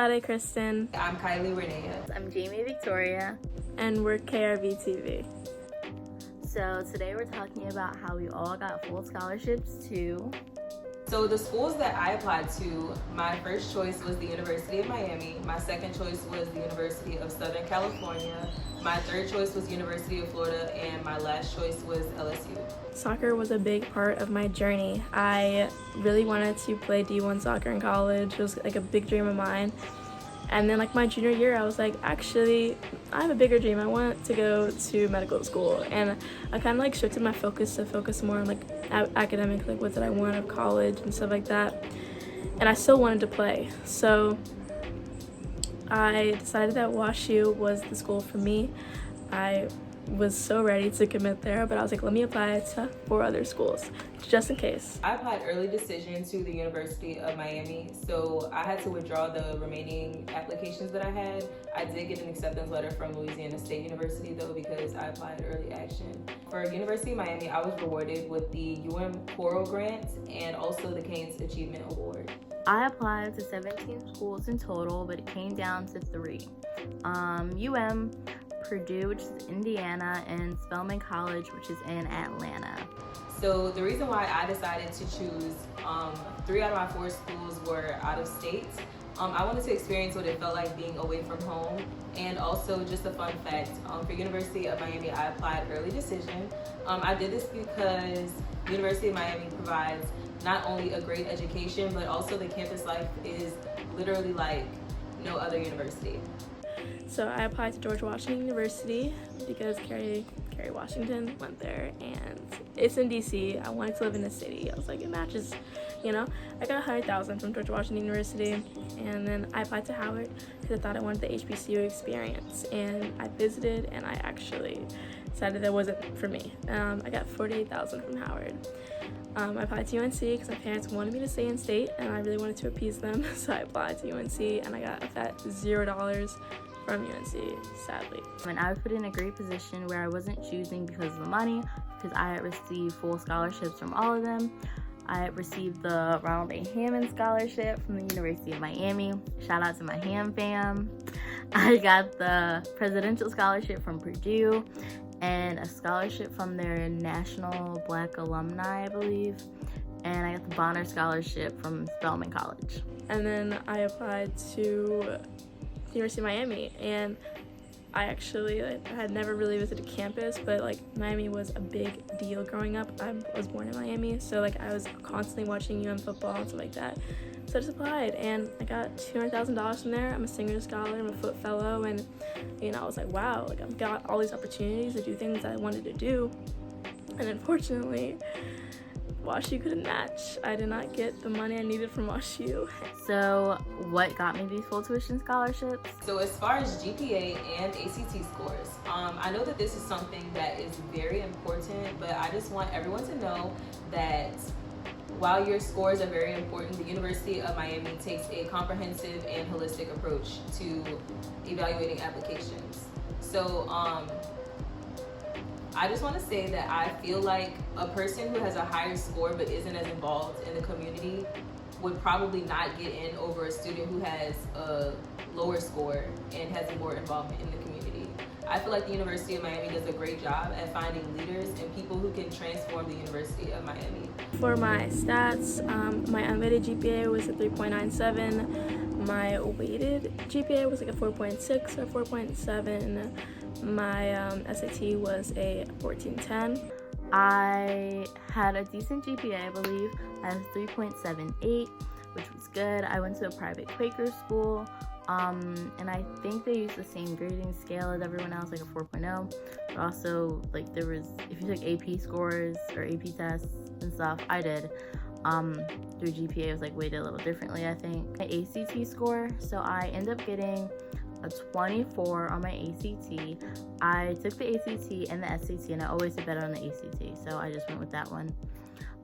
Sade Kristen. I'm Kylie Renee. I'm Jamie Victoria. And we're KRV TV. So today we're talking about how we all got full scholarships to... So the schools that I applied to, my first choice was the University of Miami. My second choice was the University of Southern California. My third choice was University of Florida, and my last choice was LSU. Soccer was a big part of my journey. I really wanted to play D1 soccer in college. It was like a big dream of mine. And then like my junior year, I was like, actually, I have a bigger dream. I want to go to medical school. And I kind of like shifted my focus to focus more on like academics, like what did I want of college and stuff like that. And I still wanted to play. So I decided that WashU was the school for me. I was so ready to commit there, but I was like, let me apply to 4 other schools just in case. I applied early decision to the University of Miami, so I had to withdraw the remaining applications that I had. I did get an acceptance letter from Louisiana State University though, because I applied early action. For University of Miami, I was rewarded with the Coral Grant and also the Canes Achievement Award. I applied to 17 schools in total, but it came down to 3. Purdue, which is Indiana, and Spelman College, which is in Atlanta. So the reason why I decided to choose 3 out of my 4 schools were out of state. I wanted to experience what it felt like being away from home, and also just a fun fact, for University of Miami, I applied early decision. I did this because University of Miami provides not only a great education, but also the campus life is literally like no other university. So I applied to George Washington University because Kerry Washington went there, and it's in DC. I wanted to live in the city. I was like, it matches, you know. I got $100,000 from George Washington University, and then I applied to Howard because I thought I wanted the HBCU experience, and I visited, and I actually decided that wasn't for me. I got $48,000 from Howard. I applied to UNC because my parents wanted me to stay in state, and I really wanted to appease them, so I applied to UNC, and I got a fat $0 from UNC, sadly. And I was put in a great position where I wasn't choosing because of the money, because I had received full scholarships from all of them. I had received the Ronald A. Hammond Scholarship from the University of Miami. Shout out to my Ham fam. I got the Presidential Scholarship from Purdue and a scholarship from their National Black Alumni, I believe. And I got the Bonner Scholarship from Spelman College. And then I applied to University of Miami, and I actually I had never really visited campus, but like Miami was a big deal growing up. I was born in Miami, so like I was constantly watching football and stuff like that. So I just applied, and I got $200,000 from there. I'm a Singer Scholar, I'm a Foot Fellow, and I was like, wow, like I've got all these opportunities to do things I wanted to do, and unfortunately, WashU couldn't match. I did not get the money I needed from WashU. So what got me these full tuition scholarships? So as far as GPA and ACT scores, I know that this is something that is very important, but I just want everyone to know that while your scores are very important, the University of Miami takes a comprehensive and holistic approach to evaluating applications. So I just want to say that I feel like a person who has a higher score but isn't as involved in the community would probably not get in over a student who has a lower score and has more involvement in the community. I feel like the University of Miami does a great job at finding leaders and people who can transform the University of Miami. For my stats, my unweighted GPA was a 3.97. My weighted GPA was like a 4.6 or 4.7. My SAT was a 1410. I had a decent GPA, I believe. I had a 3.78, which was good. I went to a private Quaker school, and I think they used the same grading scale as everyone else, like a 4.0. But also, like there was, if you took AP scores or AP tests and stuff, I did. Their GPA was like weighted a little differently, I think. My ACT score, so I ended up getting a 24 on my ACT. I took the ACT and the SAT, and I always did better on the ACT, so I just went with that one.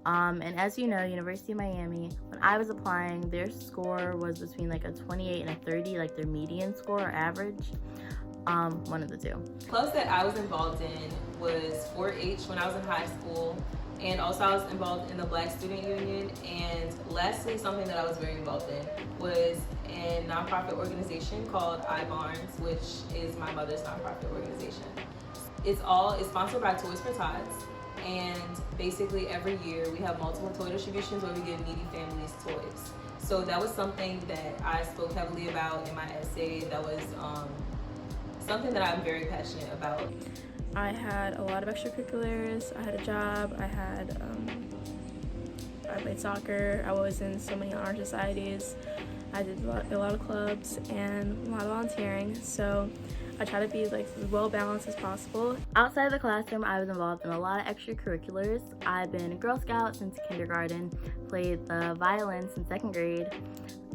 And as you know, University of Miami, when I was applying, their score was between like a 28 and a 30, like their median score or average. One of the two. Clubs that I was involved in was 4-H when I was in high school, And also I was involved in the Black Student Union. And lastly, something that I was very involved in was a nonprofit organization called iBarns, which is my mother's nonprofit organization. It's sponsored by Toys for Tots, and basically every year we have multiple toy distributions where we give needy families toys. So that was something that I spoke heavily about in my essay. That was something that I'm very passionate about. I had a lot of extracurriculars. I had a job. I played soccer. I was in so many honor societies. I did a lot of clubs and a lot of volunteering. So I try to be like as well balanced as possible. Outside of the classroom, I was involved in a lot of extracurriculars. I've been a Girl Scout since kindergarten, played the violin since 2nd grade.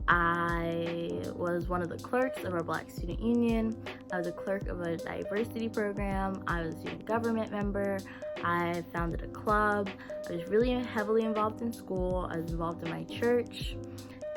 I was one of the clerks of our Black Student Union. I was a clerk of a diversity program. I was a student government member. I founded a club. I was really heavily involved in school. I was involved in my church.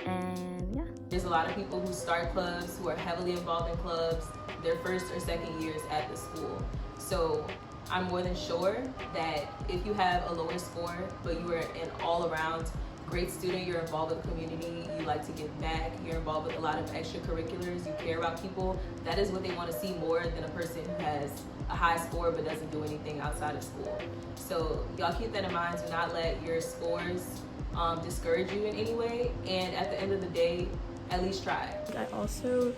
And yeah. There's a lot of people who start clubs, who are heavily involved in clubs, their 1st or 2nd years at the school. So I'm more than sure that if you have a lower score, but you are an all-around great student, you're involved with the community, you like to give back, you're involved with a lot of extracurriculars, you care about people, that is what they want to see more than a person who has a high score but doesn't do anything outside of school. So y'all keep that in mind. Do not let your scores discourage you in any way, and at the end of the day, at least try. I also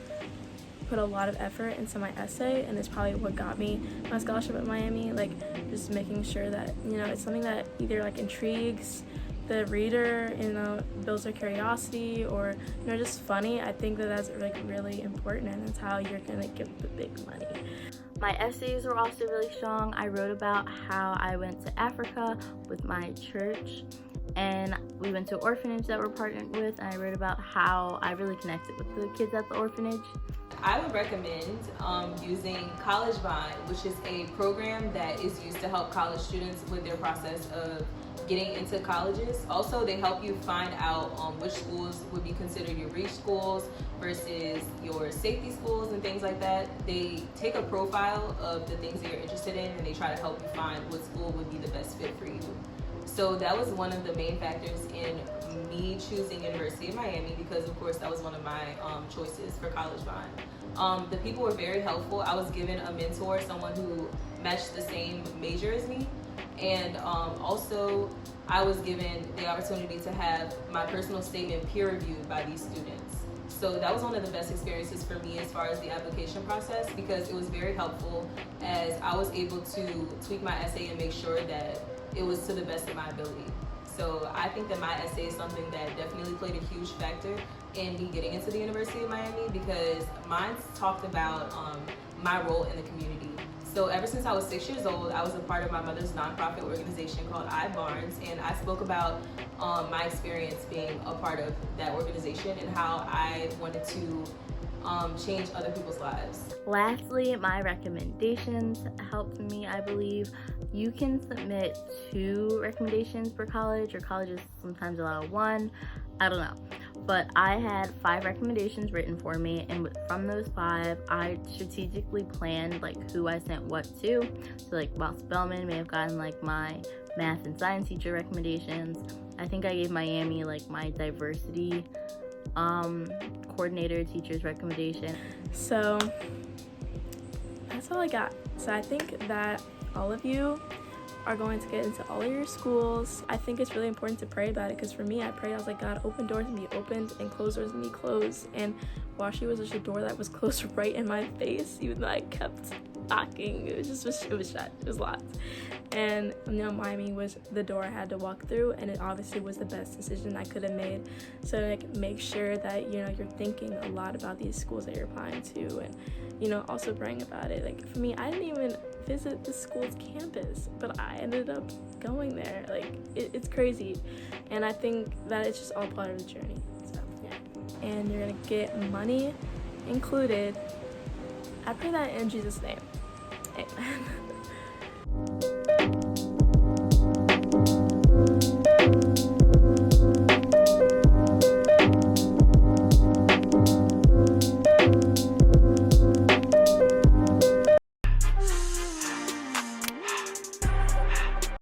put a lot of effort into my essay, and it's probably what got me my scholarship at Miami. Like, just making sure that, you know, it's something that either like intrigues the reader, you know, builds their curiosity, or, you know, just funny. I think that that's like really important, and it's how you're gonna get the big money. My essays were also really strong. I wrote about how I went to Africa with my church, and we went to an orphanage that we're partnered with, and I wrote about how I really connected with the kids at the orphanage. I would recommend using College Vine, which is a program that is used to help college students with their process of getting into colleges. Also, they help you find out which schools would be considered your reach schools versus your safety schools and things like that. They take a profile of the things that you're interested in, and they try to help you find what school would be the best fit for you. So that was one of the main factors in me choosing University of Miami, because of course that was one of my choices for College Vine. The people were very helpful. I was given a mentor, someone who matched the same major as me, and also I was given the opportunity to have my personal statement peer reviewed by these students. So that was one of the best experiences for me as far as the application process, because it was very helpful, as I was able to tweak my essay and make sure that it was to the best of my ability. So I think that my essay is something that definitely played a huge factor in me getting into the University of Miami, because mine talked about my role in the community. So ever since I was 6 years old, I was a part of my mother's nonprofit organization called iBarns, and I spoke about my experience being a part of that organization and how I wanted to change other people's lives. Lastly, my recommendations helped me, I believe. You can submit 2 recommendations per college, or colleges sometimes allow 1. I don't know. But I had 5 recommendations written for me, and from those 5, I strategically planned like who I sent what to. So like Boss Spellman may have gotten like my math and science teacher recommendations. I think I gave Miami like my diversity coordinator teacher's recommendation. So that's all I got. So I think that all of you are going to get into all of your schools. I think it's really important to pray about it, because for me, I prayed, I was like, God, open doors and be opened, and closed doors and be closed. And Washi was just a door that was closed right in my face, even though I kept knocking. It was shut, it was locked. And, you know, Miami was the door I had to walk through, and it obviously was the best decision I could have made. So like, make sure that, you know, you're thinking a lot about these schools that you're applying to, and, you know, also praying about it. Like for me, I didn't even visit the school's campus, but I ended up going there. Like it's crazy, and I think that it's just all part of the journey. So yeah, and you're gonna get money included. I pray that in Jesus' name, amen.